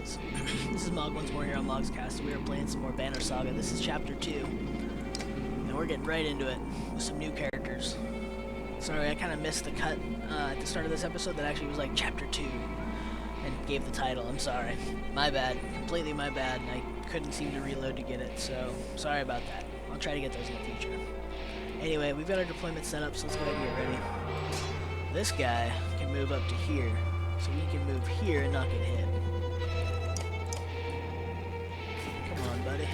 guys. This is Mog once more here on Mog's Cast. We are playing some more Banner Saga. This is Chapter 2, and we're getting right into it with some new characters. Sorry, I kind of missed the cut at the start of this episode that actually was like Chapter 2 and gave the title. I'm sorry. My bad. Completely my bad, and I couldn't seem to reload to get it, so sorry about that. I'll try to get those in the future. Anyway, we've got our deployment set up, so let's go ahead and get ready. This guy can move up to here, so we can move here and not get hit. Come on, buddy.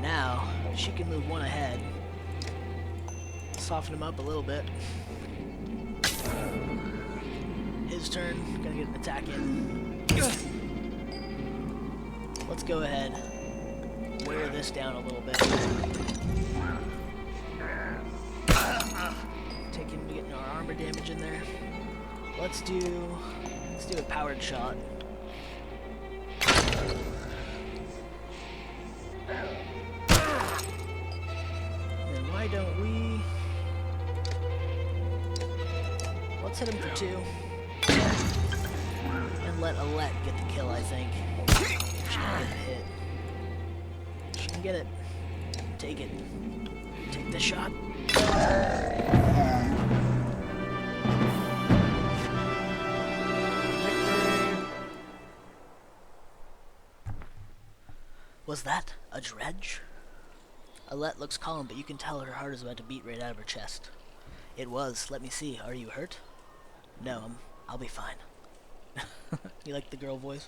Now, she can move one ahead. Soften him up a little bit. His turn. Gotta get an attack in. Let's go ahead. Wear this down a little bit. Take him to get our armor damage in there. Let's do a powered shot. Then why don't we... Let's hit him for 2. And let Alette get the kill, I think. She can get the hit. She can get it. Take it. Take the shot. Was that a dredge? Alette looks calm, but you can tell her heart is about to beat right out of her chest. It was. Let me see. Are you hurt? No, I'll be fine. You like the girl voice?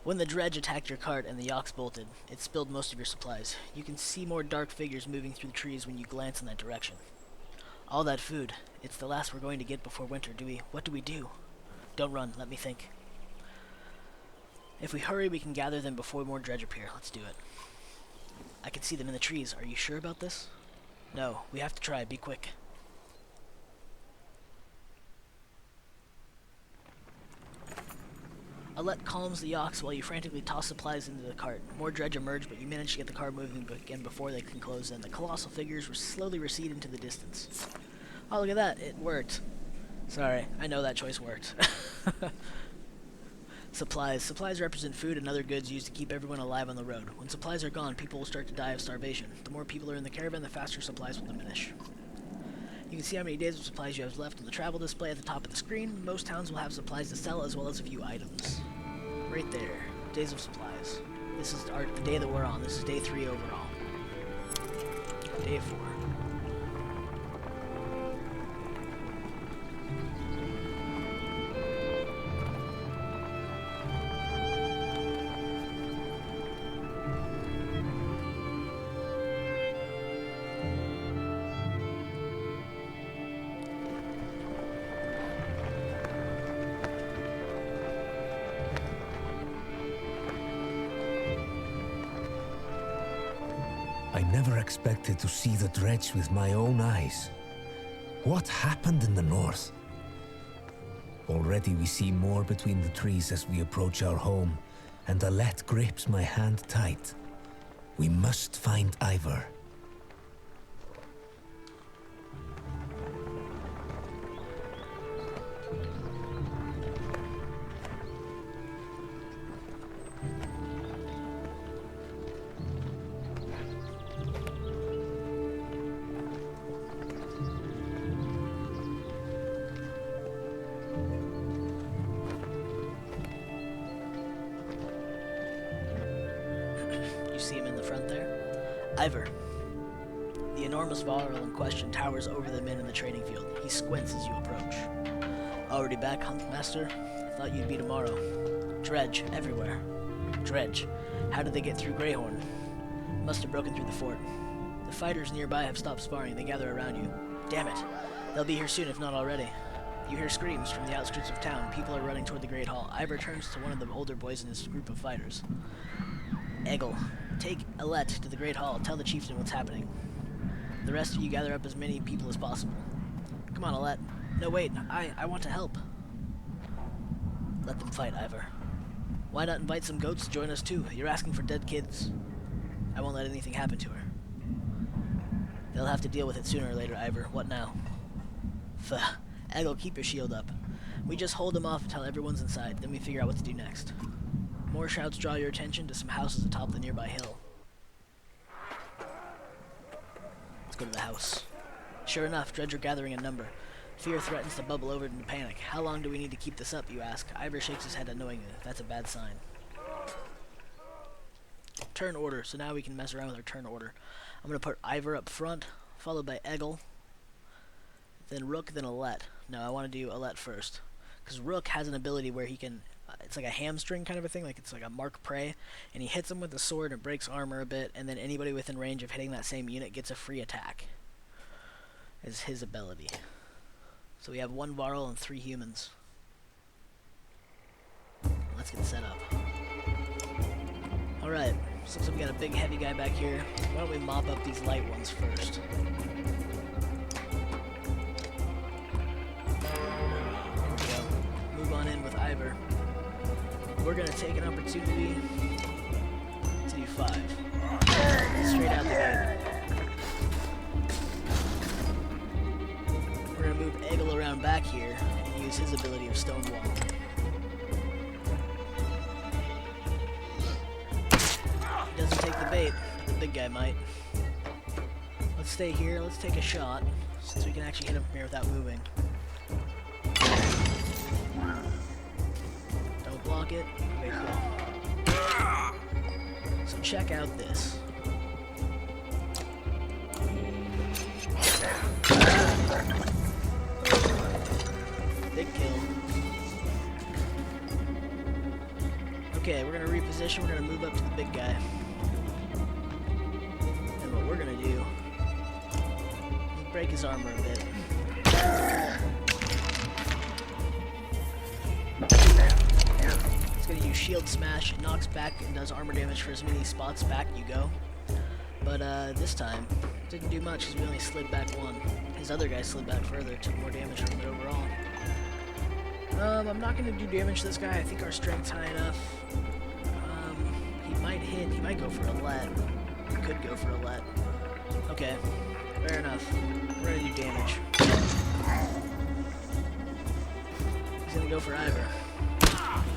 When the dredge attacked your cart and the yaks bolted, it spilled most of your supplies. You can see more dark figures moving through the trees when you glance in that direction. All that food. It's the last we're going to get before winter, What do we do? Don't run. Let me think. If we hurry, we can gather them before more dredge appear. Let's do it. I can see them in the trees. Are you sure about this? No. We have to try. Be quick. Alette calms the yaks while you frantically toss supplies into the cart. More dredge emerge, but you manage to get the car moving again before they can close in. The colossal figures slowly recede into the distance. Oh, look at that. It worked. Sorry. I know that choice worked. Supplies. Supplies represent food and other goods used to keep everyone alive on the road. When supplies are gone, people will start to die of starvation. The more people are in the caravan, the faster supplies will diminish. You can see how many days of supplies you have left on the travel display at the top of the screen. Most towns will have supplies to sell as well as a few items. Right there. Days of supplies. This is the day that we're on. This is day 3 overall. Day 4. I never expected to see the dredge with my own eyes. What happened in the north? Already we see more between the trees as we approach our home, and Alette grips my hand tight. We must find Ivor. See him in the front there. Ivor. The enormous varl in question towers over the men in the training field. He squints as you approach. Already back, Huntmaster? I thought you'd be tomorrow. Dredge, everywhere. Dredge. How did they get through Greyhorn? Must have broken through the fort. The fighters nearby have stopped sparring. They gather around you. Damn it. They'll be here soon, if not already. You hear screams from the outskirts of town. People are running toward the Great Hall. Ivor turns to one of the older boys in his group of fighters. Eggle. Take Alette to the Great Hall. Tell the chieftain what's happening. The rest of you gather up as many people as possible. Come on, Alette. No, wait. I want to help. Let them fight, Ivor. Why not invite some goats to join us too? You're asking for dead kids. I won't let anything happen to her. They'll have to deal with it sooner or later, Ivor. What now? Fuh. Eggle, keep your shield up. We just hold them off until everyone's inside, then we figure out what to do next. More shouts draw your attention to some houses atop the nearby hill. Let's go to the house. Sure enough, Dredge are gathering in number. Fear threatens to bubble over into panic. How long do we need to keep this up, you ask? Ivor shakes his head unknowingly. That's a bad sign. Turn order, so now we can mess around with our turn order. I'm going to put Ivor up front, followed by Eggle, then Rook, then Alette. No, I want to do Alette first. Because Rook has an ability where he can, it's like a hamstring kind of a thing, like it's like a mark prey, and he hits him with a sword and it breaks armor a bit, and then anybody within range of hitting that same unit gets a free attack. Is his ability. So we have 1 Varl and 3 humans. Let's get set up. Alright, so looks like we got a big heavy guy back here. Why don't we mop up these light ones first? There we go. Move on in with Ivor. We're gonna take an opportunity to do 5. Straight out the gate. We're gonna move Eggle around back here and use his ability of Stonewall. He doesn't take the bait, the big guy might. Let's stay here, let's take a shot, since we can actually hit him from here without moving. Don't block it. Okay, cool. So check out this. Big kill. Okay, we're gonna reposition, we're gonna move up to the big guy. And what we're gonna do is break his armor a bit. It's gonna use shield smash, it knocks back and does armor damage for as many spots back you go. But this time, didn't do much because we only slid back 1. His other guy slid back further, took more damage from it overall. I'm not going to do damage to this guy. I think our strength's high enough. He might hit. He might go for a let. He could go for a let. Okay, fair enough. We're going to do damage. He's going to go for Ivor.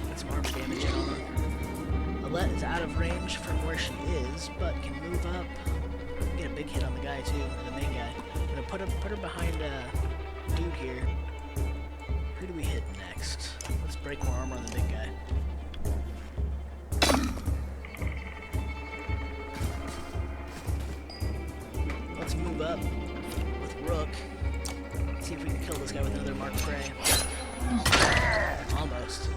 Get some armor damage in on him. Alette is out of range from where she is, but can move up. Get a big hit on the guy too, the main guy. I'm gonna put her behind dude here. Who do we hit next? Let's break more armor on the big guy. Let's move up with Rook. See if we can kill this guy with another mark prey. Almost.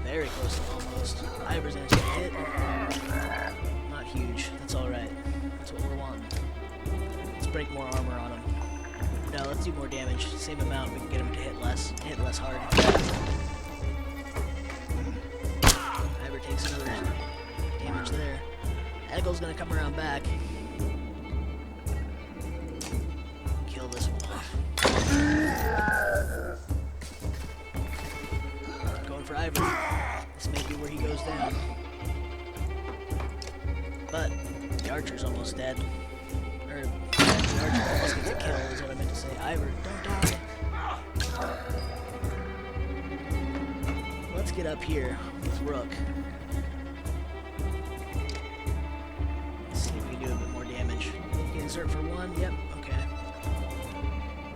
Very close to almost. Ivor's gonna take a hit. Not huge. That's alright. That's what we're wanting. Let's break more armor on him. No, let's do more damage. Same amount, we can get him to hit less hard. Ivor takes another damage there. Eggle's gonna come around back. Kill this one off. Going for Ivor. This may be where he goes down. But the archer's almost dead. Or the archer almost gets a kill is what I meant to say. Ivor, don't die. Let's get up here with Rook. Let's see if we can do a bit more damage. You can insert for 1, yep, okay.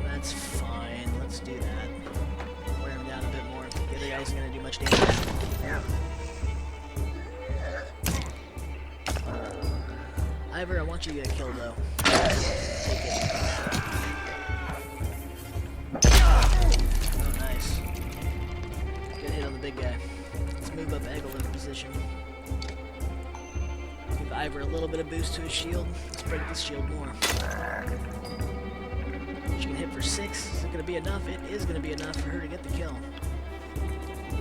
That's fine, let's do that. Wear him down a bit more. The other guy isn't gonna do much damage. Yeah. Ivor, I want you to get a kill though. Take it. Oh, nice. Good hit on the big guy. Let's move up Eggle into position. Give Ivor a little bit of boost to his shield. Let's break this shield more. She can hit for 6. Is it going to be enough? It is going to be enough for her to get the kill.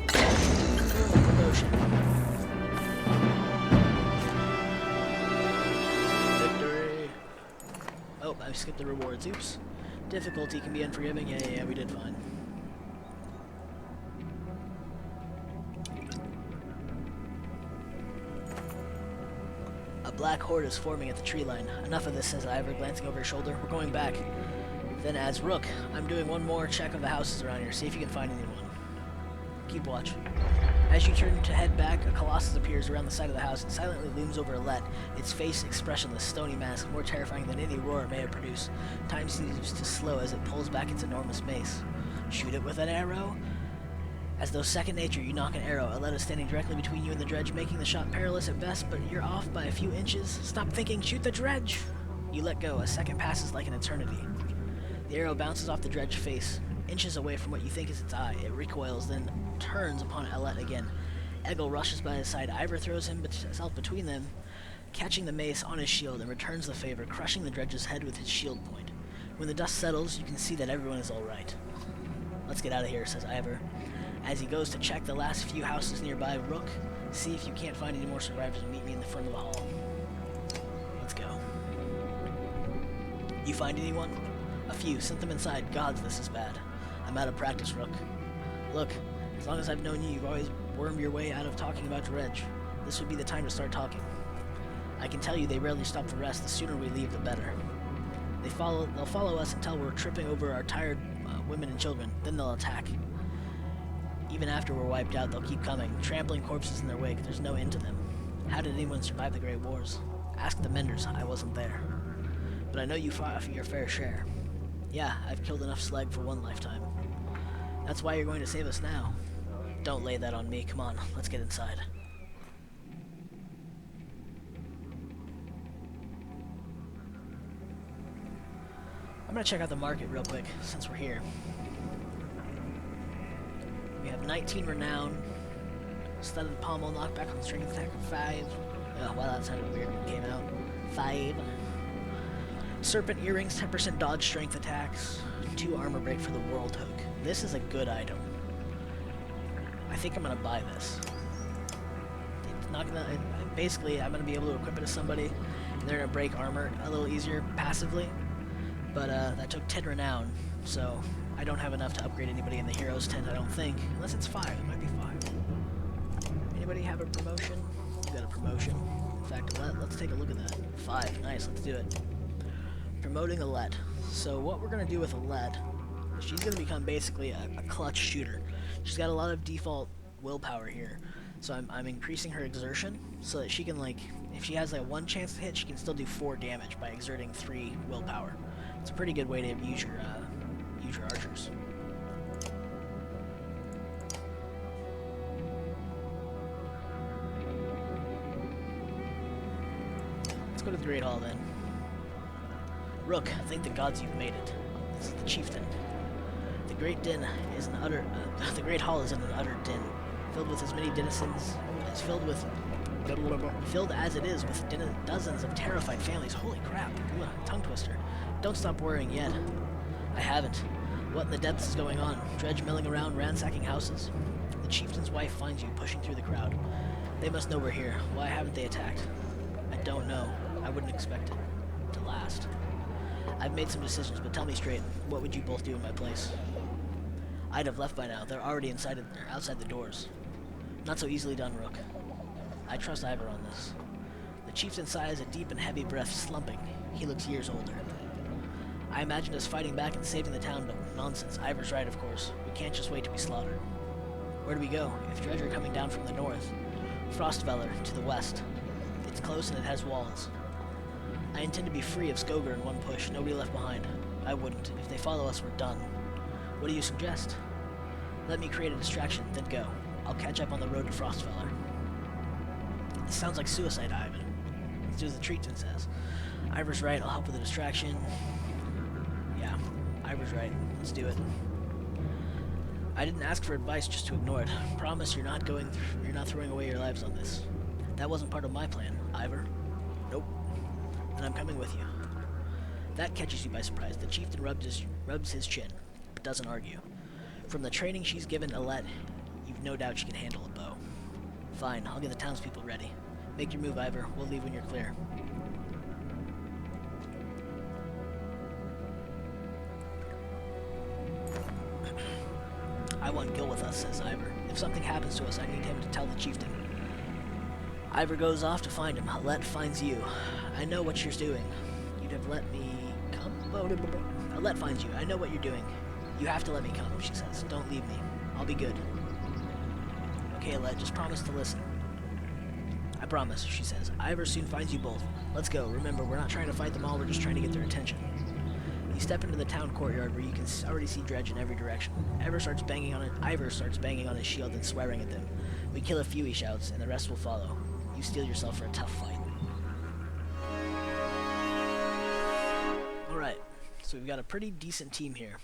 Promotion. Victory. Oh, I skipped the rewards. Oops. Difficulty can be unforgiving. Yeah, we did fine. A black horde is forming at the tree line. Enough of this, says Ivor, glancing over his shoulder. We're going back. Then adds, Rook, I'm doing one more check of the houses around here. See if you can find anyone. Keep watch. As you turn to head back, a colossus appears around the side of the house and silently looms over Alette, its face expressionless, stony mask, more terrifying than any roar it may have produced. Time seems to slow as it pulls back its enormous mace. Shoot it with an arrow? As though second nature, you knock an arrow. Alette is standing directly between you and the dredge, making the shot perilous at best, but you're off by a few inches. Stop thinking, shoot the dredge! You let go. A second passes like an eternity. The arrow bounces off the dredge face, inches away from what you think is its eye. It recoils, then turns upon Alette again. Egil rushes by his side. Ivor throws himself between them, catching the mace on his shield, and returns the favor, crushing the dredge's head with his shield point. When the dust settles, you can see that everyone is all right. Let's get out of here, says Ivor. As he goes to check the last few houses nearby, Rook, see if you can't find any more survivors and meet me in the front of the hall. Let's go. You find anyone? A few. Sent them inside. Gods, this is bad. I'm out of practice, Rook. Look, as long as I've known you, you've always wormed your way out of talking about dredge. This would be the time to start talking. I can tell you they rarely stop for rest. The sooner we leave, the better. They'll follow us until we're tripping over our tired women and children. Then they'll attack. Even after we're wiped out, they'll keep coming, trampling corpses in their wake. There's no end to them. How did anyone survive the Great Wars? Ask the Menders. I wasn't there. But I know you fought for your fair share. Yeah, I've killed enough slag for one lifetime. That's why you're going to save us now. Don't lay that on me. Come on, let's get inside. I'm gonna check out the market real quick, since we're here. We have 19 renown, studded pommel, knockback on strength attack of 5. Oh, wow, that sounded weird when it came out. 5. Serpent earrings, 10% dodge strength attacks, 2 armor break for the world hook. This is a good item. I think I'm gonna buy this. It's not gonna. Basically, I'm gonna be able to equip it to somebody, and they're gonna break armor a little easier passively. But that took 10 renown, so I don't have enough to upgrade anybody in the heroes tent, I don't think. Unless it's 5. It might be 5. Anybody have a promotion? You got a promotion. In fact, let's take a look at that. 5. Nice, let's do it. Promoting Alette. So what we're going to do with Alette, she's going to become basically a clutch shooter. She's got a lot of default willpower here. So I'm increasing her exertion so that she can, like, if she has like 1 chance to hit, she can still do 4 damage by exerting 3 willpower. It's a pretty good way to use your archers. Let's go to the Great Hall then. Rook, thank the gods you've made it. This is the chieftain. The Great Din is an utter. The Great Hall is in an utter din, filled with as many denizens, filled as it is with dozens of terrified families. Holy crap! Ooh, tongue twister. Don't stop worrying yet. I haven't. What in the depths is going on? Dredge milling around, ransacking houses. The chieftain's wife finds you, pushing through the crowd. They must know we're here. Why haven't they attacked? I don't know. I wouldn't expect it to last. I've made some decisions, but tell me straight, what would you both do in my place? I'd have left by now. They're already outside the doors. Not so easily done, Rook. I trust Ivor on this. The chieftain sighs a deep and heavy breath, slumping. He looks years older. I imagined us fighting back and saving the town, but nonsense. Ivor's right, of course. We can't just wait to be slaughtered. Where do we go? If dredge are coming down from the north, Frostveller to the west. It's close and it has walls. I intend to be free of Skoger in one push, nobody left behind. I wouldn't. If they follow us, we're done. What do you suggest? Let me create a distraction, then go. I'll catch up on the road to Frostveller. It sounds like suicide, Ivan. Let's do as the chieftain says. Ivor's right, I'll help with the distraction. Yeah, Ivor's right. Let's do it. I didn't ask for advice just to ignore it. Promise you're not throwing away your lives on this. That wasn't part of my plan, Ivor. Nope. Then I'm coming with you. That catches you by surprise. The chieftain rubs his chin, but doesn't argue. From the training she's given Alette, you've no doubt she can handle a bow. Fine, I'll get the townspeople ready. Make your move, Ivor. We'll leave when you're clear. I want Gil with us, says Ivor. If something happens to us, I need him to tell the chieftain. Ivor goes off to find him. Alette finds you. I know what you're doing. You'd have let me come? Alette finds you. I know what you're doing. You have to let me come, she says. Don't leave me. I'll be good. Okay, Alette, just promise to listen. I promise, she says. Ivor soon finds you both. Let's go. Remember, we're not trying to fight them all, we're just trying to get their attention. You step into the town courtyard where you can already see Dredge in every direction. Ivor starts banging on his shield and swearing at them. We kill a few, he shouts, and the rest will follow. You steel yourself for a tough fight. Alright, so we've got a pretty decent team here,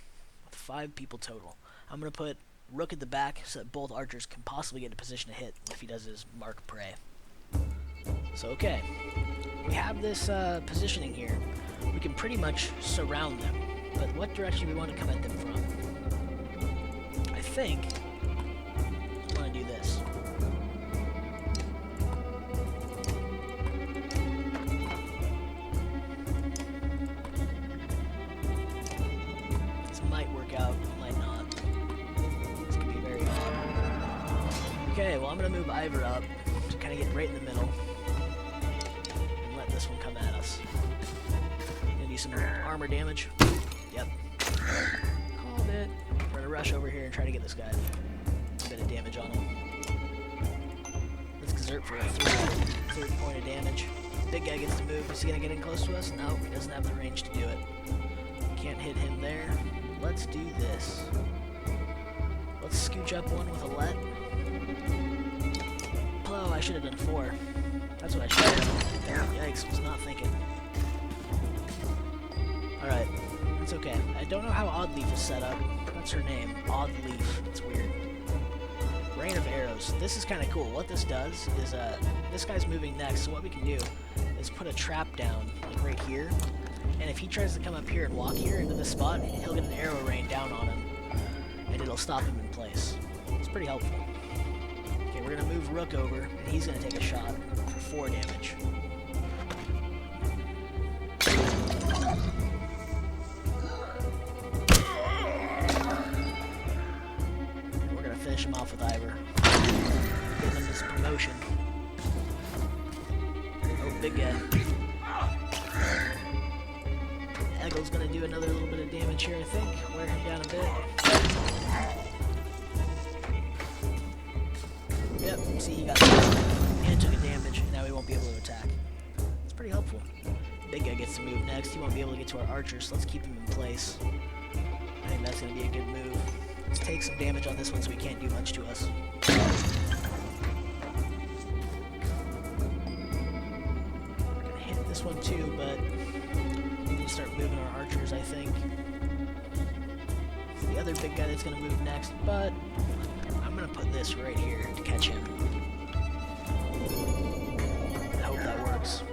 with 5 people total. I'm going to put Rook at the back so that both archers can possibly get in a position to hit if he does his mark prey. So okay, we have this positioning here. We can pretty much surround them, but what direction we want to come at them from? I think I want to do this. This might work out, might not. This could be very odd. Okay, well I'm going to move Ivor up to kind of get right in the middle and let this one come at us. Do some armor damage. Yep. Called it. We're gonna rush over here and try to get this guy a bit of damage on him. Let's exert for a third point of damage. Big guy gets to move. Is he gonna get in close to us? No, he doesn't have the range to do it. Can't hit him there. Let's do this. Let's scooch up one with Alette. Oh, I should have done 4. That's what I should have done. Yikes, was not thinking. Alright, it's okay. I don't know how Oddleaf is set up. That's her name. Oddleaf. It's weird. Rain of Arrows. This is kind of cool. What this does is, this guy's moving next, so what we can do is put a trap down, like right here, and if he tries to come up here and walk here into this spot, he'll get an arrow rain down on him, and it'll stop him in place. It's pretty helpful. Okay, we're gonna move Rook over, and he's gonna take a shot for 4 damage. Finish him off with Ivor. Give him this promotion. Oh, big guy. Eggle's gonna do another little bit of damage here, I think. Wear him down a bit. Yep, see, he got and took a damage, and now he won't be able to attack. It's pretty helpful. Big guy gets to move next. He won't be able to get to our archers, so let's keep him in place. I think that's gonna be a good move. Let's take some damage on this one so he can't do much to us. We're gonna hit this one too, but we need to start moving our archers, I think. It's the other big guy that's gonna move next, but I'm gonna put this right here to catch him. I hope that works.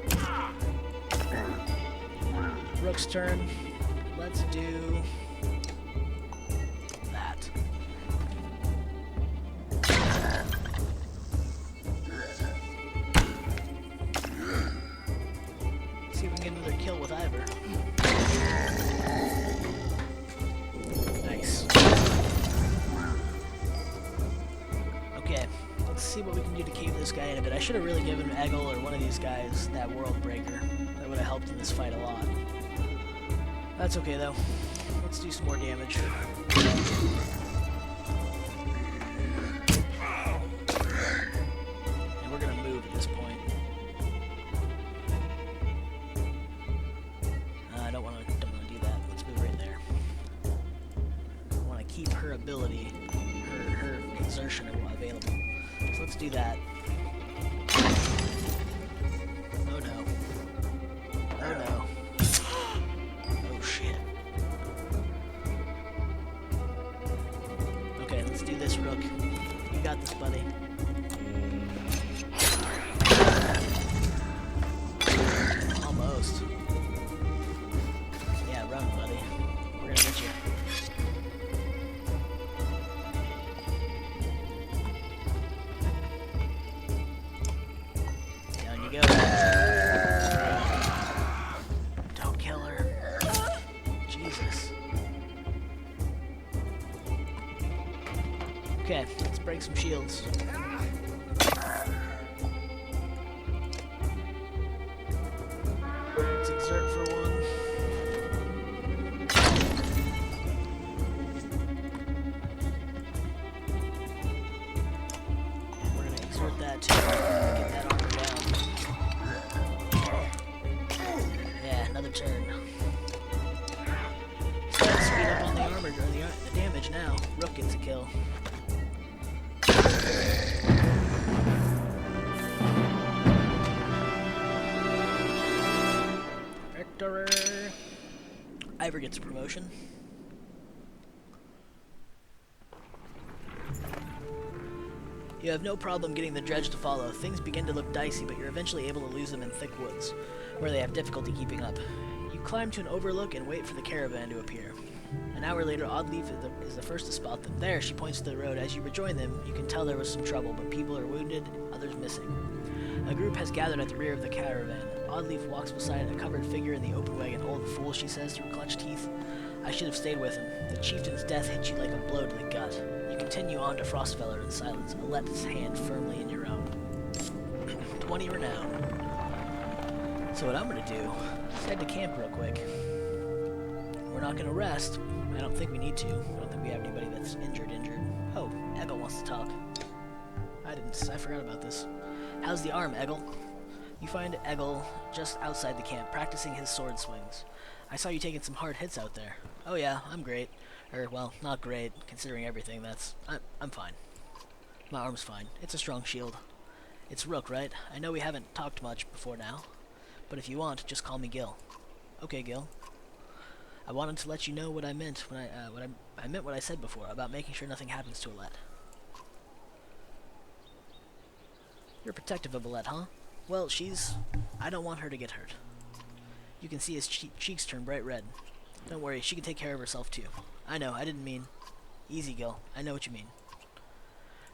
Rook's turn. Let's do get another kill with Ivor. Nice. Okay, let's see what we can do to cave this guy in a bit. I should have really given Eggle or one of these guys that World Breaker. That would have helped in this fight a lot. That's okay though. Let's do some more damage. And we're gonna move at this point. I don't want to do that. Let's move right there. I want to keep her ability, her exertion available. So let's do that. Oh no. Oh no. Oh shit. Okay, let's do this, Rook. You got this, buddy. Almost. Yeah, run, buddy. We're gonna get you. Down you go. Don't kill her. Jesus. Okay, let's break some shields. Let's exert for one. turn. Starting to speed up on the armor or the damage now. Rook gets a kill. Victory! Ivor gets a promotion. You have no problem getting the dredge to follow. Things begin to look dicey, but you're eventually able to lose them in thick woods, where they have difficulty keeping up. You climb to an overlook and wait for the caravan to appear. An hour later, Oddleaf is the first to spot them. There, she points to the road. As you rejoin them, you can tell there was some trouble, but people are wounded, others missing. A group has gathered at the rear of the caravan. Oddleaf walks beside a covered figure in the open wagon. Old fool, she says through clenched teeth. I should have stayed with him. The chieftain's death hit you like a blow to the gut. You continue on to Frostfeller in silence, Alette's hand firmly in your own. 20 renown. So what I'm gonna do is head to camp real quick. We're not gonna rest. I don't think we need to. I don't think we have anybody that's injured. Oh, Eggle wants to talk. I forgot about this. How's the arm, Eggle? You find Eggle just outside the camp, practicing his sword swings. I saw you taking some hard hits out there. Oh yeah, I'm great. Well, not great, considering everything. I'm fine. My arm's fine. It's a strong shield. It's Rook, right? I know we haven't talked much before now, but if you want, just call me Gil. Okay, Gil. I wanted to let you know what I meant when I meant what I said before about making sure nothing happens to Alette. You're protective of Alette, huh? Well, I don't want her to get hurt. You can see his cheeks turn bright red. Don't worry, she can take care of herself too. I know, I didn't mean... Easy, Gil. I know what you mean.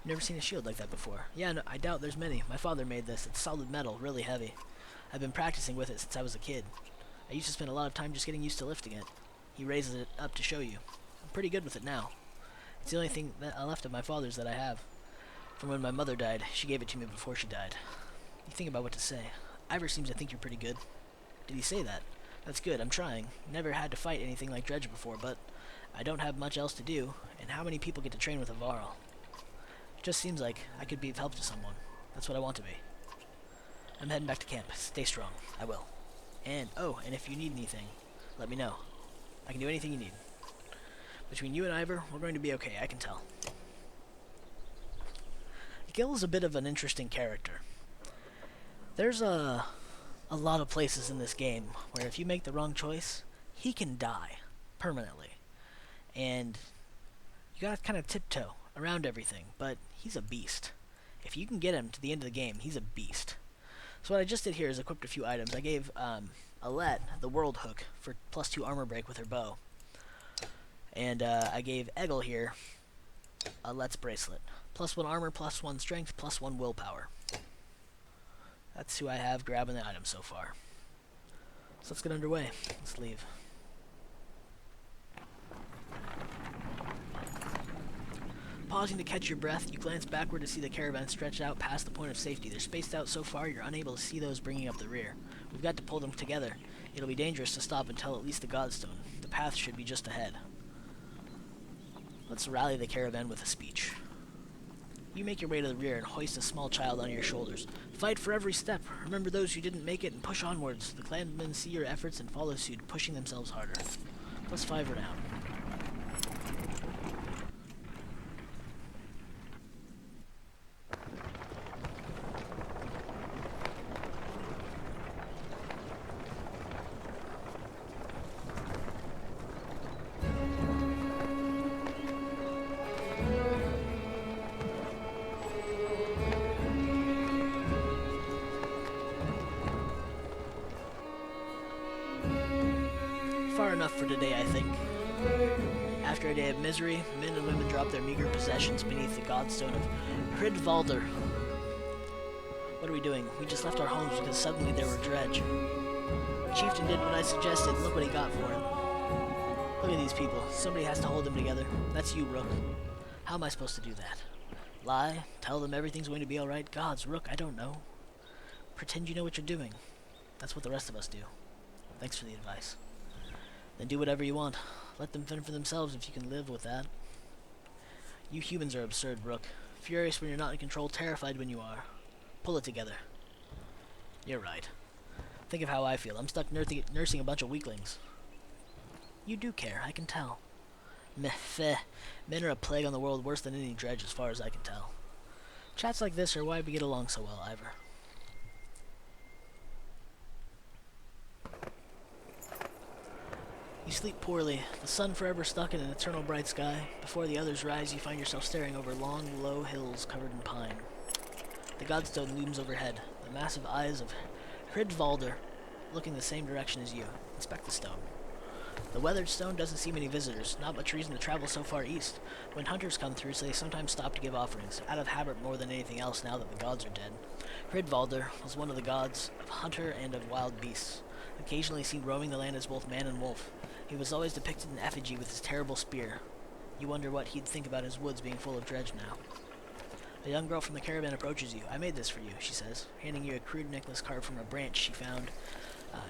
Never seen a shield like that before. Yeah, no, I doubt there's many. My father made this. It's solid metal, really heavy. I've been practicing with it since I was a kid. I used to spend a lot of time just getting used to lifting it. He raises it up to show you. I'm pretty good with it now. It's the only thing that left of my father's that I have. From when my mother died, she gave it to me before she died. You think about what to say. Ivor seems to think you're pretty good. Did he say that? That's good, I'm trying. Never had to fight anything like Dredge before, but I don't have much else to do, and how many people get to train with a Varl? It just seems like I could be of help to someone. That's what I want to be. I'm heading back to camp. Stay strong. I will. And if you need anything, let me know. I can do anything you need. Between you and Ivor, we're going to be okay, I can tell. Gil is a bit of an interesting character. There's a lot of places in this game where if you make the wrong choice, he can die permanently. And you gotta kind of tiptoe around everything, but he's a beast. If you can get him to the end of the game, he's a beast. So what I just did here is equipped a few items. I gave Alette the World Hook for +2 armor break with her bow. And I gave Eggle here Alette's bracelet. +1 armor, +1 strength, +1 willpower. That's who I have grabbing the items so far. So let's get underway. Let's leave. Pausing to catch your breath, you glance backward to see the caravan stretched out past the point of safety. They're spaced out so far you're unable to see those bringing up the rear. We've got to pull them together. It'll be dangerous to stop until at least the Godstone. The path should be just ahead. Let's rally the caravan with a speech. You make your way to the rear and hoist a small child on your shoulders. Fight for every step. Remember those who didn't make it and push onwards. The clansmen see your efforts and follow suit, pushing themselves harder. +5 renown. Far enough for today, I think. After a day of misery, men and women drop their meager possessions beneath the godstone of Hridvalder. What are we doing? We just left our homes because suddenly there were dredge. The chieftain did what I suggested. Look what he got for it. Look at these people. Somebody has to hold them together. That's you, Rook. How am I supposed to do that? Lie? Tell them everything's going to be alright? Gods, Rook, I don't know. Pretend you know what you're doing. That's what the rest of us do. Thanks for the advice. Then do whatever you want. Let them fend for themselves if you can live with that. You humans are absurd, Rook. Furious when you're not in control, terrified when you are. Pull it together. You're right. Think of how I feel. I'm stuck nursing a bunch of weaklings. You do care, I can tell. Meh, feh. Men are a plague on the world worse than any dredge as far as I can tell. Chats like this are why we get along so well, Ivor. You sleep poorly, the sun forever stuck in an eternal bright sky. Before the others rise, you find yourself staring over long, low hills covered in pine. The godstone looms overhead, the massive eyes of Hridvalder looking the same direction as you. Inspect the stone. The weathered stone doesn't see many visitors, not much reason to travel so far east. When hunters come through, so they sometimes stop to give offerings, out of habit more than anything else now that the gods are dead. Hridvalder was one of the gods of hunter and of wild beasts, occasionally seen roaming the land as both man and wolf. He was always depicted in effigy with his terrible spear. You wonder what he'd think about his woods being full of dredge now. A young girl from the caravan approaches you. I made this for you, she says, handing you a crude necklace carved from a branch she found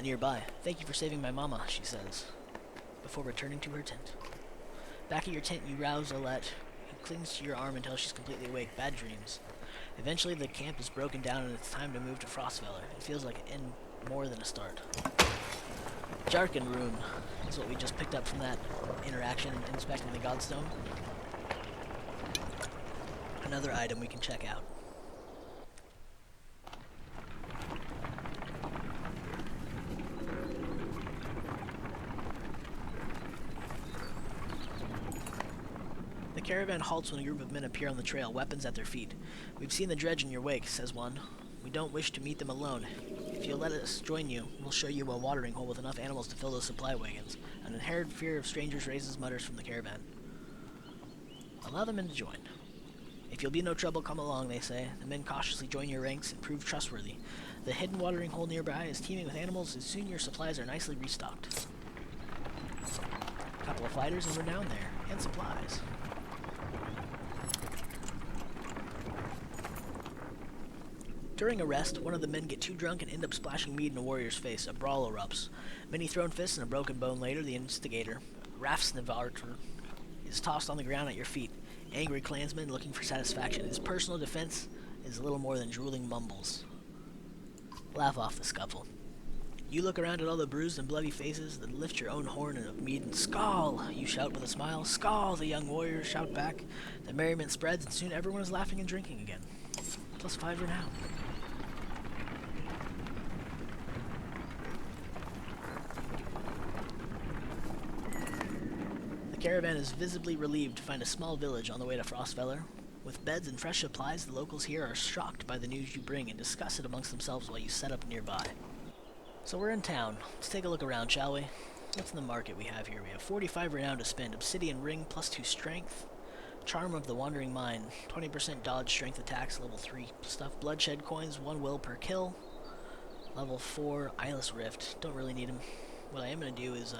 nearby. Thank you for saving my mama, she says, before returning to her tent. Back at your tent, you rouse Alette, who clings to your arm until she's completely awake. Bad dreams. Eventually, the camp is broken down and it's time to move to Frostfeller. It feels like an end more than a start. Jarkin Rune is what we just picked up from that interaction inspecting the Godstone. Another item we can check out. The caravan halts when a group of men appear on the trail, weapons at their feet. We've seen the dredge in your wake, says one. We don't wish to meet them alone. If you'll let us join you, we'll show you a watering hole with enough animals to fill those supply wagons. An inherent fear of strangers raises mutters from the caravan. Allow the men to join. If you'll be no trouble, come along, they say. The men cautiously join your ranks and prove trustworthy. The hidden watering hole nearby is teeming with animals, and soon your supplies are nicely restocked. A couple of fighters and we're down there. And supplies. During a rest, one of the men get too drunk and end up splashing mead in a warrior's face. A brawl erupts. Many thrown fists and a broken bone later, the instigator, Rafsnivartur, is tossed on the ground at your feet. Angry clansman looking for satisfaction. His personal defense is little more than drooling mumbles. Laugh off the scuffle. You look around at all the bruised and bloody faces, then lift your own horn of mead and "Skål!" you shout with a smile. "Skål!" the young warriors shout back. The merriment spreads, and soon everyone is laughing and drinking again. +5 renown. The caravan is visibly relieved to find a small village on the way to Frostfeller. With beds and fresh supplies, the locals here are shocked by the news you bring and discuss it amongst themselves while you set up nearby. So we're in town. Let's take a look around, shall we? What's in the market we have here? We have 45 renown to spend. Obsidian ring +2 strength. Charm of the Wandering Mind. 20% dodge strength attacks. Level 3 stuff. Bloodshed coins. 1 will per kill. Level 4 Eyeless Rift. Don't really need them. What I am going to do is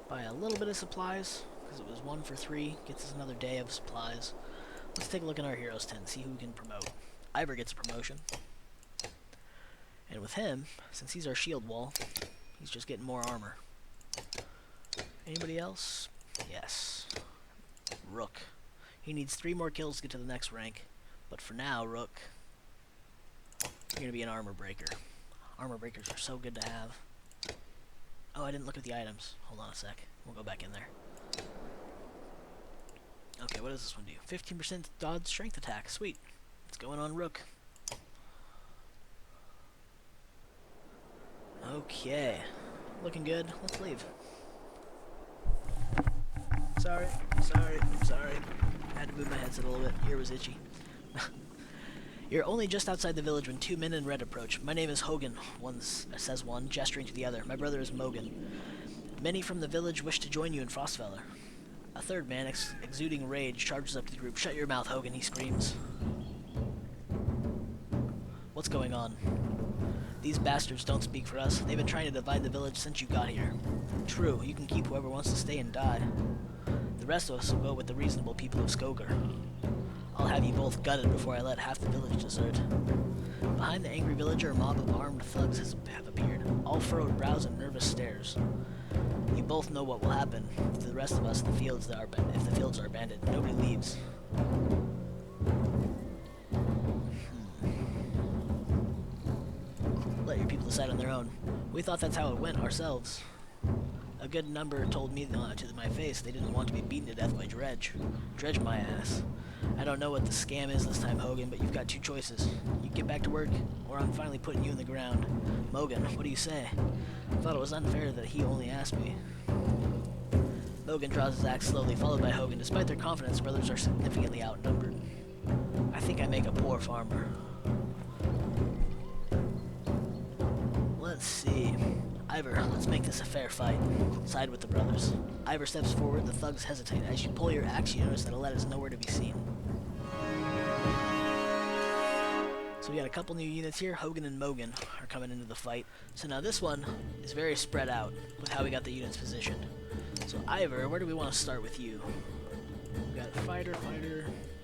buy a little bit of supplies, because it was 1 for 3. Gets us another day of supplies. Let's take a look at our heroes tent, see who we can promote. Ivor gets a promotion. And with him, since he's our shield wall, he's just getting more armor. Anybody else? Yes. Rook. He needs 3 more kills to get to the next rank. But for now, Rook, you're going to be an armor breaker. Armor breakers are so good to have. Oh, I didn't look at the items. Hold on a sec. We'll go back in there. Okay, what does this one do? 15% dodge strength attack. Sweet. It's going on Rook. Okay. Looking good. Let's leave. Sorry. I had to move my headset a little bit. Ear was itchy. You're only just outside the village when 2 men in red approach. My name is Hogan, says one, gesturing to the other. My brother is Mogan. Many from the village wish to join you in Frostfeller. A third man, exuding rage, charges up to the group. Shut your mouth, Hogan, he screams. What's going on? These bastards don't speak for us. They've been trying to divide the village since you got here. True, you can keep whoever wants to stay and die. The rest of us will go with the reasonable people of Skogar. I'll have you both gutted before I let half the village desert. Behind the angry villager, a mob of armed thugs have appeared, all furrowed brows and nervous stares. You both know what will happen if the rest of us, if the fields are abandoned. Nobody leaves. Let your people decide on their own. We thought that's how it went ourselves. A good number told me to my face they didn't want to be beaten to death by Dredge. Dredge my ass. I don't know what the scam is this time, Hogan, but you've got two choices. You get back to work, or I'm finally putting you in the ground. Mogan, what do you say? I thought it was unfair that he only asked me. Mogan draws his axe slowly, followed by Hogan. Despite their confidence, brothers are significantly outnumbered. I think I make a poor farmer. Let's see. Ivor, let's make this a fair fight. Side with the brothers. Ivor steps forward, the thugs hesitate. As you pull your axe, you notice that Alette is nowhere to be seen. So we got a couple new units here. Hogan and Mogan are coming into the fight. So now this one is very spread out with how we got the units positioned. So Ivor, where do we want to start with you? We got fighter,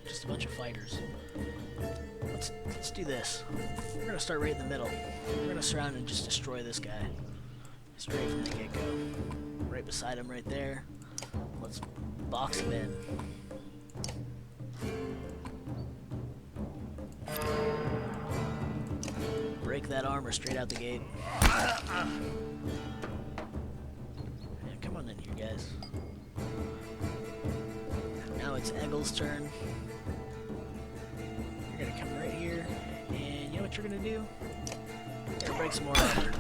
just a bunch of fighters. Let's do this. We're gonna start right in the middle. We're gonna surround and just destroy this guy. Straight from the get-go. Right beside him right there. Let's box him in. Break that armor straight out the gate. Yeah, come on in here, guys. Now it's Eggel's turn. You're gonna come right here, and you know what you're gonna do? You're gonna break some more armor.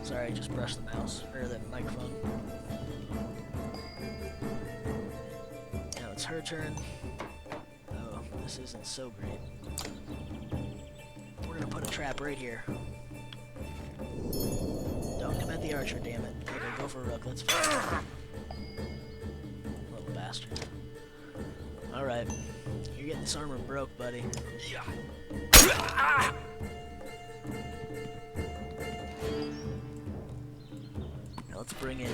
Sorry, I just brushed the mouse, or the microphone. Now it's her turn. Oh, this isn't so great. We're gonna put a trap right here. Don't come at the archer, damn it. Okay, go for a rook, let's fight. Little bastard. Alright, you're getting this armor broke, buddy. Now let's bring in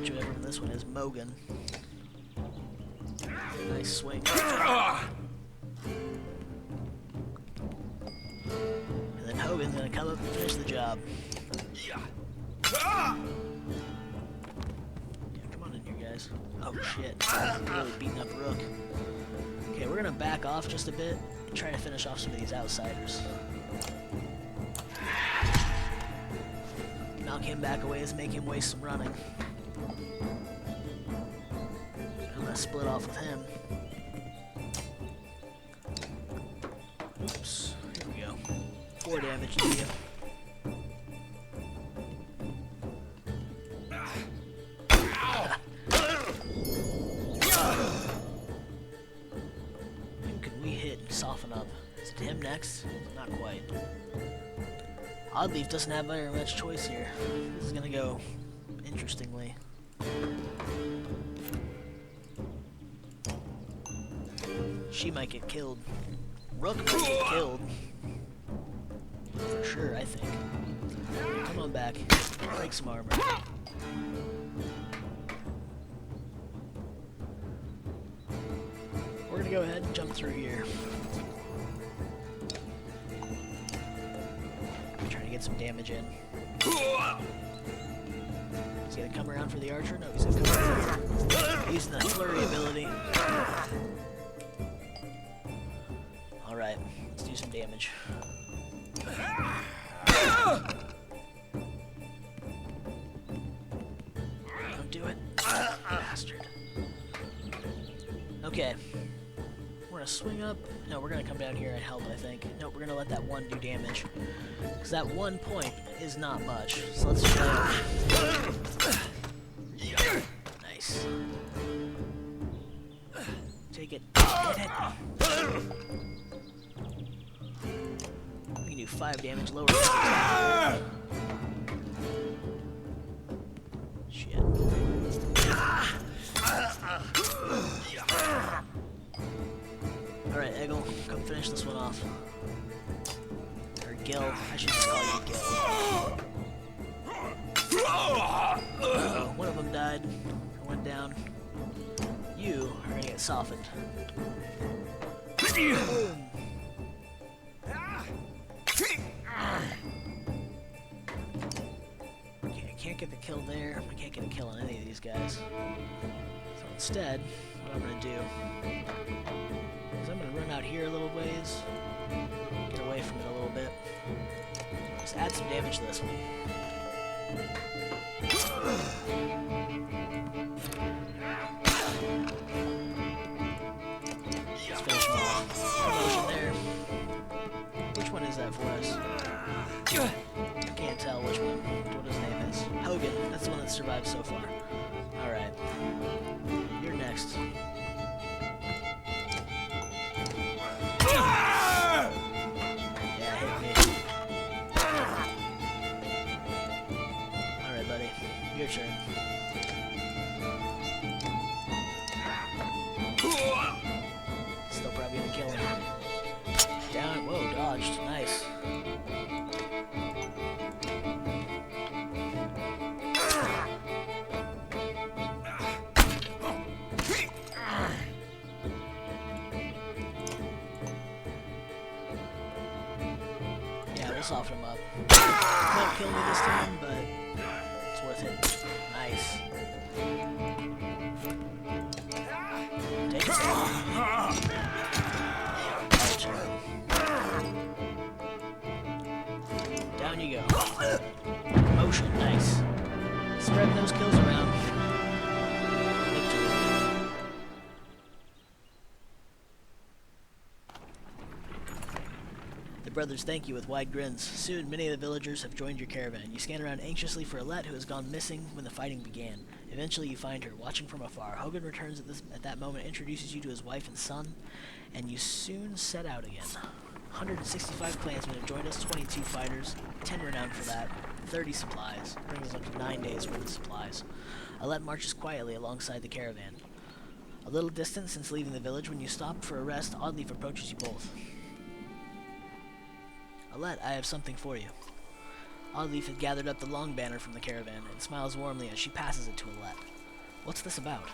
whichever this one is, Mogan. Nice swing. And then Hogan's gonna come up and finish the job. Yeah, come on in here, guys. Oh shit, really beating up Rook. Okay, we're gonna back off just a bit and try to finish off some of these outsiders. Knock him back away is make him waste some running. I'm gonna split off with him. Oops, here we go. 4 damage to you. Who can we hit and soften up? Is it him next? Not quite. Oddleaf doesn't have very much choice here. This is gonna go interestingly. She might get killed. Rook might get killed. For sure, I think. Come on back. Break some armor. We're gonna go ahead and jump through here. Trying to get some damage in. He's gonna come around for the archer? No, he's gonna come around. Using that flurry ability. Alright, let's do some damage. Don't do it. Bastard. Okay. We're gonna swing up. No, we're gonna come down here and help, I think. No, we're gonna let that one do damage. Because that 1 point is not much. So let's try. Nice. Take it. Hit it. We can do 5 damage lower. Shit. Alright, Eggle, come finish this one off. Or Gil, I should just call you Gil. Uh-oh, one of them died, or went down. You are gonna get softened. Boom. Okay, I can't get the kill there. I can't get a kill on any of these guys. So instead, what I'm gonna do is I'm gonna run out here a little ways, get away from it a little bit, Just add some damage to this one. Let's finish him off. Promotion there. Which one is that for us? I can't tell which one. What his name is. Hogan. That's the one that survived so far. Alright. You're next. Yeah, hit me. Alright, buddy. Your turn. Still probably gonna kill him. Down. Whoa, dodged. Nice. Yeah, we'll soften him up. Won't kill me this time, but it's worth it. Nice. Take it. Down you go. Motion, nice. Spreading those kills around. Victory. The brothers thank you with wide grins. Soon, many of the villagers have joined your caravan. You scan around anxiously for Alette, who has gone missing when the fighting began. Eventually, you find her, watching from afar. Hogan returns at that moment, introduces you to his wife and son, and you soon set out again. 165 clansmen have joined us, 22 fighters, 10 renowned for that, 30 supplies, brings us up to 9 days worth of supplies. Alette marches quietly alongside the caravan. A little distance since leaving the village, when you stop for a rest, Oddleaf approaches you both. Alette, I have something for you. Oddleaf had gathered up the long banner from the caravan and smiles warmly as she passes it to Alette. What's this about?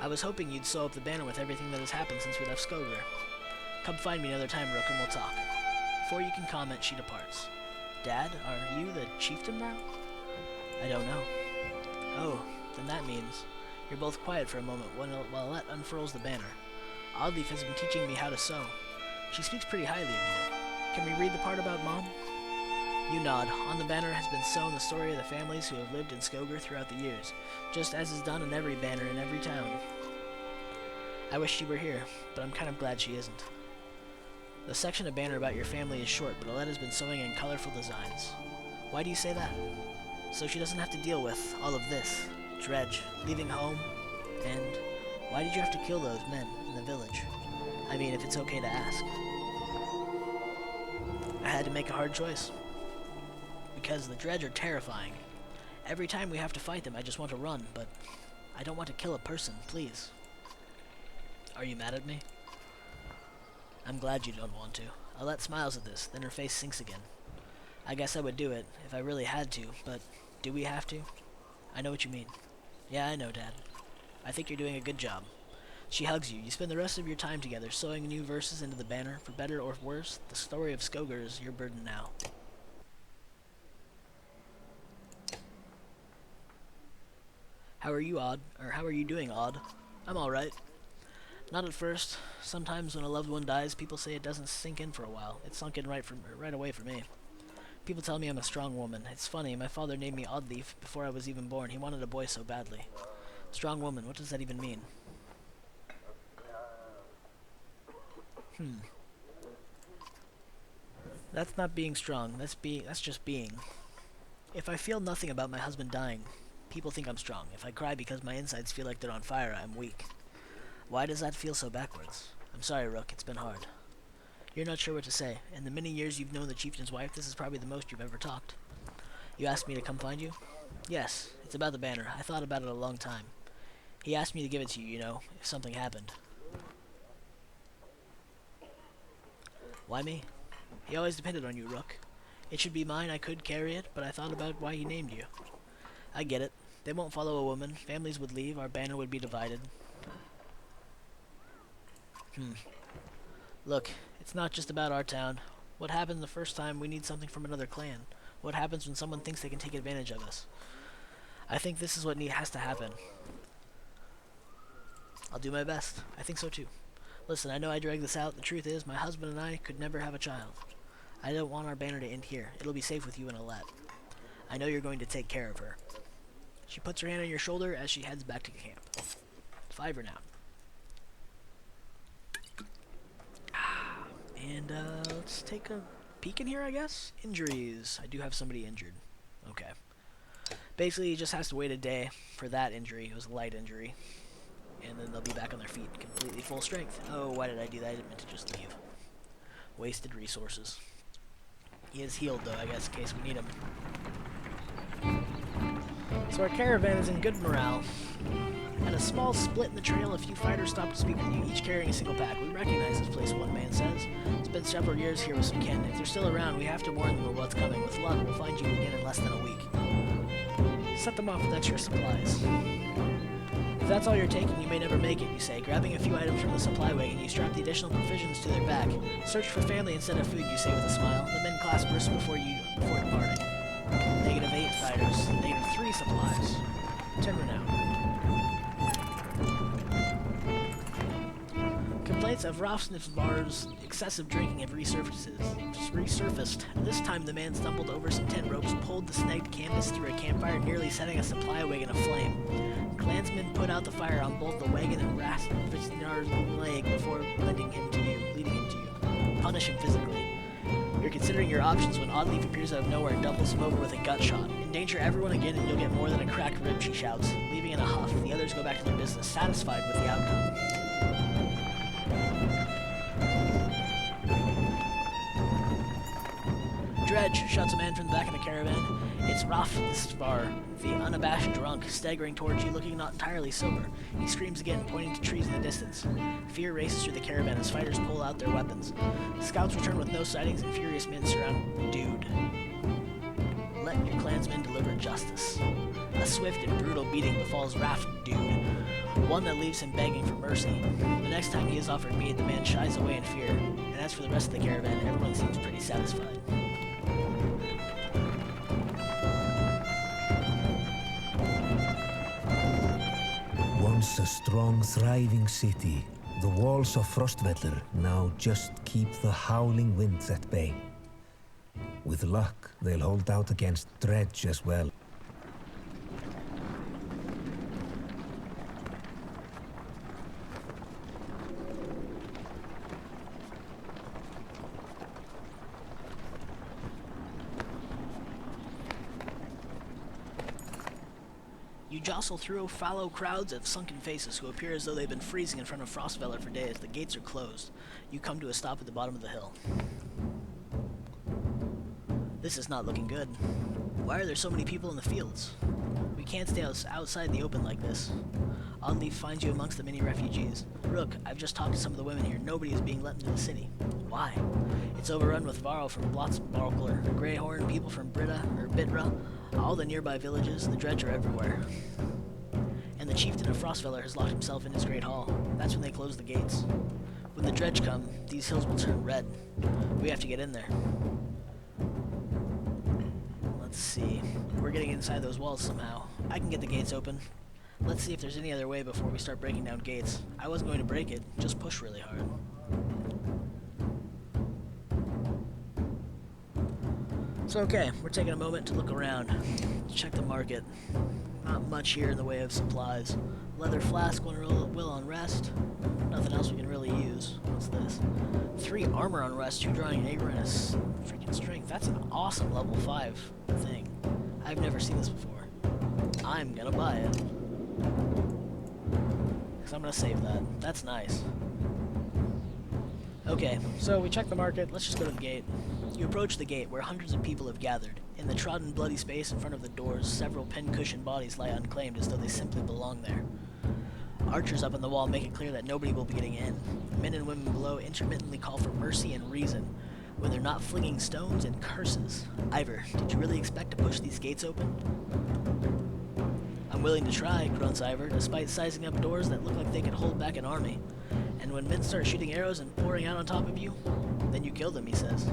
I was hoping you'd sew up the banner with everything that has happened since we left Skogr. Come find me another time, Rook, and we'll talk. Before you can comment, she departs. Dad, are you the chieftain now? I don't know. Oh, then that means you're both quiet for a moment while Alette unfurls the banner. Oddleaf has been teaching me how to sew. She speaks pretty highly of you. Can we read the part about Mom? You nod. On the banner has been sewn the story of the families who have lived in Skogr throughout the years, just as is done on every banner in every town. I wish she were here, but I'm kind of glad she isn't. The section of banner about your family is short, but Alette has been sewing in colorful designs. Why do you say that? So she doesn't have to deal with all of this. Dredge, leaving home, and why did you have to kill those men in the village? I mean, if it's okay to ask. I had to make a hard choice. Because the Dredge are terrifying. Every time we have to fight them, I just want to run, but I don't want to kill a person, please. Are you mad at me? I'm glad you don't want to. Alette smiles at this, then her face sinks again. I guess I would do it, if I really had to, but do we have to? I know what you mean. Yeah, I know, Dad. I think you're doing a good job. She hugs you. You spend the rest of your time together, sewing new verses into the banner. For better or worse, the story of Skogr is your burden now. How are you doing, Odd? I'm alright. Not at first. Sometimes when a loved one dies, people say it doesn't sink in for a while. It sunk in right away for me. People tell me I'm a strong woman. It's funny, my father named me Oddleaf before I was even born. He wanted a boy so badly. Strong woman, what does that even mean? That's not being strong. That's just being. If I feel nothing about my husband dying, people think I'm strong. If I cry because my insides feel like they're on fire, I'm weak. Why does that feel so backwards? I'm sorry, Rook. It's been hard. You're not sure what to say. In the many years you've known the chieftain's wife, this is probably the most you've ever talked. You asked me to come find you? Yes. It's about the banner. I thought about it a long time. He asked me to give it to you, you know, if something happened. Why me? He always depended on you, Rook. It should be mine. I could carry it, but I thought about why he named you. I get it. They won't follow a woman. Families would leave. Our banner would be divided. Look, it's not just about our town. What happens the first time we need something from another clan? What happens when someone thinks they can take advantage of us? I think this is what has to happen. I'll do my best. I think so too. Listen, I know I dragged this out. The truth is, my husband and I could never have a child. I don't want our banner to end here. It'll be safe with you and Alette. I know you're going to take care of her. She puts her hand on your shoulder as she heads back to camp. It's Ivor now. And let's take a peek in here, I guess. Injuries. I do have somebody injured. Okay. Basically, he just has to wait a day for that injury. It was a light injury. And then they'll be back on their feet, completely full strength. Oh, why did I do that? I didn't mean to just leave. Wasted resources. He is healed, though, I guess, in case we need him. So our caravan is in good morale. At a small split in the trail, a few fighters stop to speak with you, each carrying a single pack. We recognize this place, one man says. It's been several years here with some kin. If they're still around, we have to warn them of what's coming. With luck, we'll find you again in less than a week. Set them off with extra supplies. If that's all you're taking, you may never make it, you say. Grabbing a few items from the supply wagon, you strap the additional provisions to their back. Search for family instead of food, you say with a smile. The men clasp wrists before departing. -8 fighters. -3 supplies. 10 renown. Complaints of Rafsnif's excessive drinking have resurfaced. This time the man stumbled over some tent ropes, pulled the snagged canvas through a campfire, nearly setting a supply wagon aflame. Clansmen put out the fire on both the wagon and Rafsnif's leg before leading him to you. Punish him physically. You're considering your options when Oddleaf appears out of nowhere and doubles him over with a gut shot. Endanger everyone again and you'll get more than a cracked rib, she shouts. Leaving in a huff, the others go back to their business, satisfied with the outcome. Dredge, shouts a man from the back of the caravan. It's Rafsvar, the unabashed drunk, staggering towards you, looking not entirely sober. He screams again, pointing to trees in the distance. Fear races through the caravan as fighters pull out their weapons. Scouts return with no sightings and furious men surround Dude. Let your clansmen deliver justice. A swift and brutal beating befalls Raft Dude, one that leaves him begging for mercy. The next time he is offered mead, the man shies away in fear. And as for the rest of the caravan, everyone seems pretty satisfied. Once a strong, thriving city, the walls of Frostvellir now just keep the howling winds at bay. With luck, they'll hold out against Dredge as well. You jostle through fallow crowds of sunken faces who appear as though they've been freezing in front of Frostvellir for days. The gates are closed. You come to a stop at the bottom of the hill. This is not looking good. Why are there so many people in the fields? We can't stay outside in the open like this. Oddleaf finds you amongst the many refugees. Rook, I've just talked to some of the women here. Nobody is being let into the city. Why? It's overrun with Varl from Blotsbarkler, Greyhorn, people from Bitra, all the nearby villages. The Dredge are everywhere. And the chieftain of Frostvellir has locked himself in his great hall. That's when they close the gates. When the Dredge come, these hills will turn red. We have to get in there. Let's see. We're getting inside those walls somehow. I can get the gates open. Let's see if there's any other way before we start breaking down gates. I wasn't going to break it, just push really hard. So okay, we're taking a moment to look around. Check the market. Not much here in the way of supplies. Leather flask will on rest. Nothing else we can really use. What's this? 3 armor on rest, 2 drawing an Aegir and a freaking strength. That's an awesome level 5 thing. I've never seen this before. I'm gonna buy it. Because I'm gonna save that. That's nice. Okay, so we check the market. Let's just go to the gate. You approach the gate, where hundreds of people have gathered. In the trodden, bloody space in front of the doors, several pin-cushioned bodies lie unclaimed as though they simply belong there. Archers up on the wall make it clear that nobody will be getting in. Men and women below intermittently call for mercy and reason, when they're not flinging stones and curses. Ivor, did you really expect to push these gates open? I'm willing to try, grunts Ivor, despite sizing up doors that look like they could hold back an army. And when men start shooting arrows and pouring out on top of you, then you kill them, he says.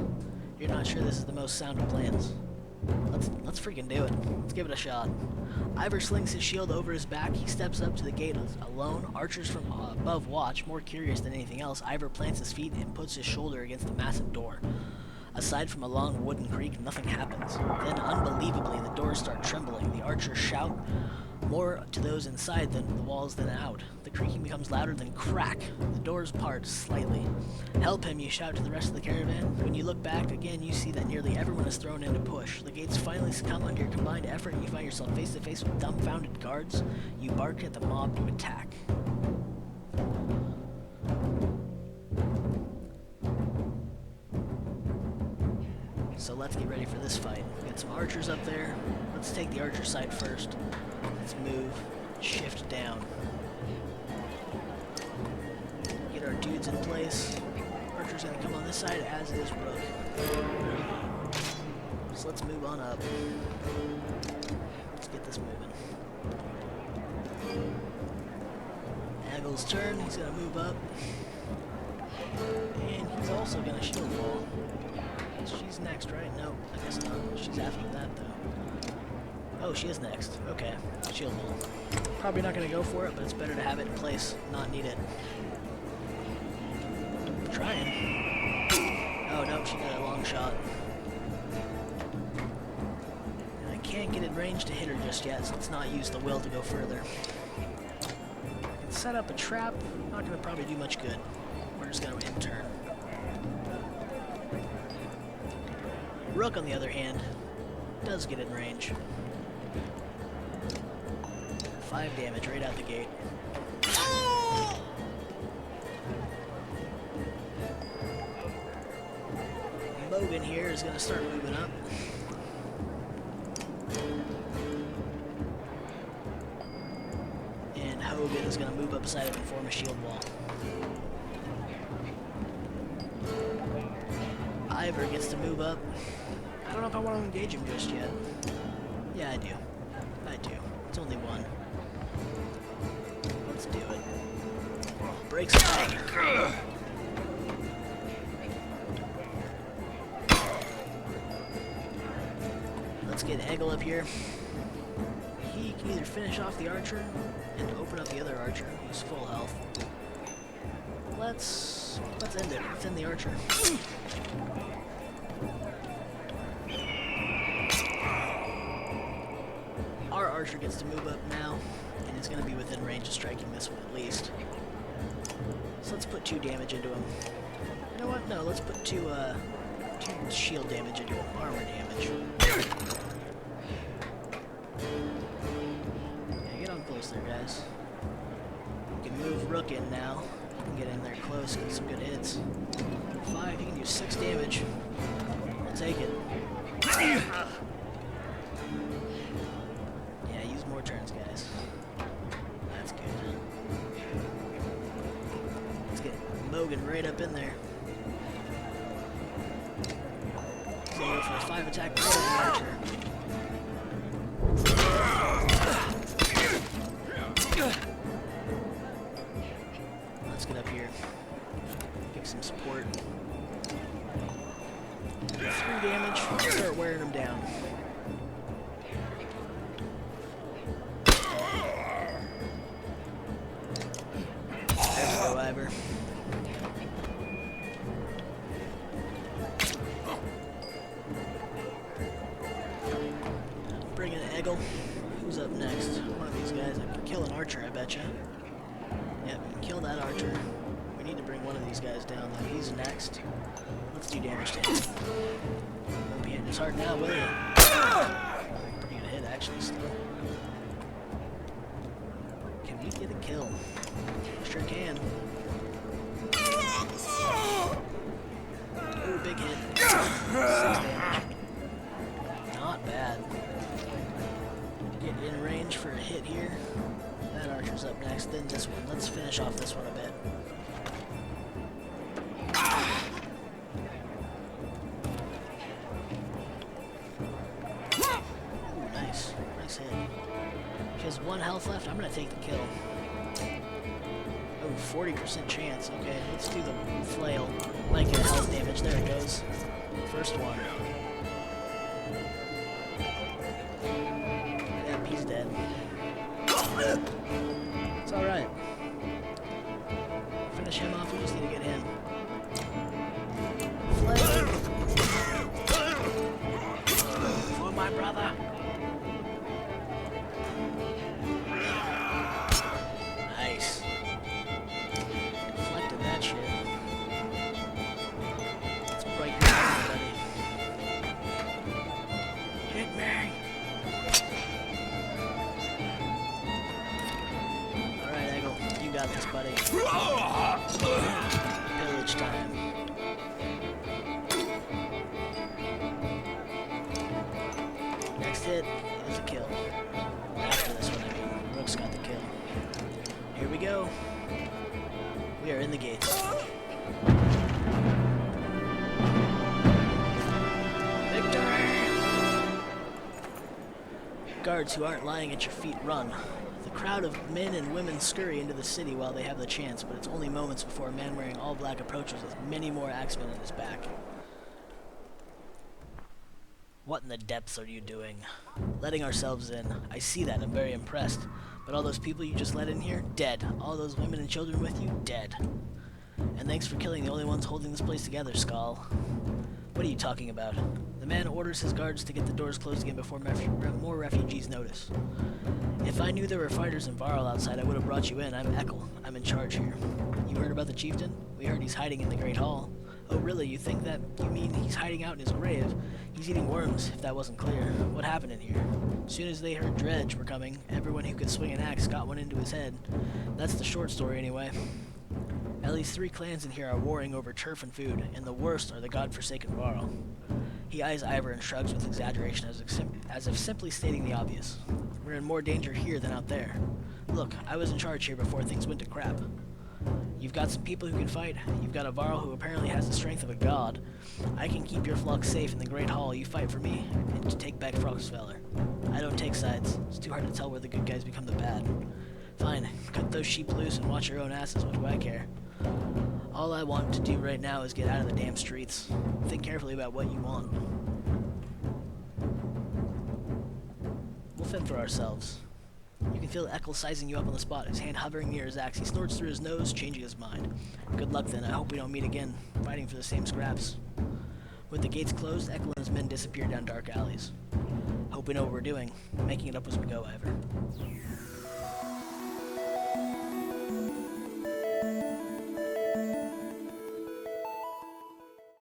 You're not sure this is the most sound of plans. Let's freaking do it. Let's give it a shot. Ivor slings his shield over his back. He steps up to the gate alone. Archers from above watch, more curious than anything else. Ivor plants his feet and puts his shoulder against the massive door. Aside from a long wooden creak, nothing happens. Then, unbelievably, the doors start trembling. The archers shout more to those inside than the walls than out. The creaking becomes louder than crack. The doors part slightly. "Help him," you shout to the rest of the caravan. When you look back again, you see that nearly everyone is thrown in to push. The gates finally succumb under your combined effort, and you find yourself face to face with dumbfounded guards. You bark at the mob to attack. So let's get ready for this fight. We got some archers up there. Let's take the archer side first. Let's move, shift down. Get our dudes in place. Archer's gonna come on this side, as is Rook. So let's move on up. Let's get this moving. Haggle's turn, he's gonna move up. And he's also gonna shield wall. She's next, right? No, I guess not. She's after that, though. Oh, she is next. Okay. Shield wall. Probably not going to go for it, but it's better to have it in place, not need it. Trying. Oh, no, she got a long shot. And I can't get in range to hit her just yet, so let's not use the will to go further. I can set up a trap. Not going to probably do much good. We're just going to end turn. Rook, on the other hand, does get in range. 5 damage right out the gate. Mogan here is going to start moving up. And Hogan is going to move up beside him and form a shield wall. Ivor gets to move up. I don't know if I want to engage him just yet. Yeah, I do. I do. It's only one. Let's do it. Breaks back. Let's get Eggle up here. He can either finish off the archer and open up the other archer who's full health. Let's end it. Let's end the archer. Our archer gets to move up now, and is going to be within range of striking this one at least. So let's put 2 damage into him. You know what? No, let's put 2 shield damage into him. Armor damage. Yeah, get on close there, guys. We can move Rook in now. You can get in there close, get some good hits. 5, he can do 6 damage. I'll take it. Yeah, use more turns, guys. That's good. Let's get Mogan right up in there. He's gonna go for a 5 attack right on the archer. Let's get up here. Give some support. 3 damage. Start wearing him down. There we go, Ivor. Bring in Eggle. Who's up next? One of these guys. I can kill an archer, I betcha. Yep, we can kill that archer. We need to bring one of these guys down, though. He's next. Let's do damage to him. Won't be hitting as hard now, will you? Pretty good hit, actually, still. Can we get a kill? Sure can. Ooh, big hit. 6 damage. Not bad. Get in range for a hit here. That archer's up next, then this one. Let's finish off this one a bit. Ooh, nice. Nice hit. She has 1 health left. I'm going to take the kill. Oh, 40% chance. Okay, let's do the flail. Might get health damage. There it goes. First one. Yep, he's dead. It's alright. Finish him off, we just need to get him. Flail. got this, buddy. Pillage time. Next hit is a kill. After this one, I mean. Rook's got the kill. Here we go. We are in the gates. Guards who aren't lying at your feet run. The crowd of men and women scurry into the city while they have the chance, but it's only moments before a man wearing all black approaches with many more axemen on his back. What in the depths are you doing? Letting ourselves in. I see that, I'm very impressed. But all those people you just let in here, dead. All those women and children with you, dead. And thanks for killing the only ones holding this place together, Skull. What are you talking about? The man orders his guards to get the doors closed again before more refugees notice. If I knew there were fighters in Varl outside, I would have brought you in. I'm Ekkel. I'm in charge here. You heard about the chieftain? We heard he's hiding in the Great Hall. Oh, really? You think that? You mean he's hiding out in his grave? He's eating worms, if that wasn't clear. What happened in here? As soon as they heard Dredge were coming, everyone who could swing an axe got one into his head. That's the short story, anyway. At least 3 clans in here are warring over turf and food, and the worst are the godforsaken Varl. He eyes Ivor and shrugs with exaggeration as if simply stating the obvious. We're in more danger here than out there. Look, I was in charge here before things went to crap. You've got some people who can fight. You've got a Varl who apparently has the strength of a god. I can keep your flock safe in the Great Hall. You fight for me, and to take back Froxfeller. I don't take sides. It's too hard to tell where the good guys become the bad. Fine, cut those sheep loose and watch your own asses. What do I care? All I want to do right now is get out of the damn streets. Think carefully about what you want. We'll fend for ourselves. You can feel Ekkel sizing you up on the spot, his hand hovering near his axe. He snorts through his nose, changing his mind. Good luck then. I hope we don't meet again, fighting for the same scraps. With the gates closed, Ekkel and his men disappear down dark alleys. Hope we know what we're doing. Making it up as we go, Ivor.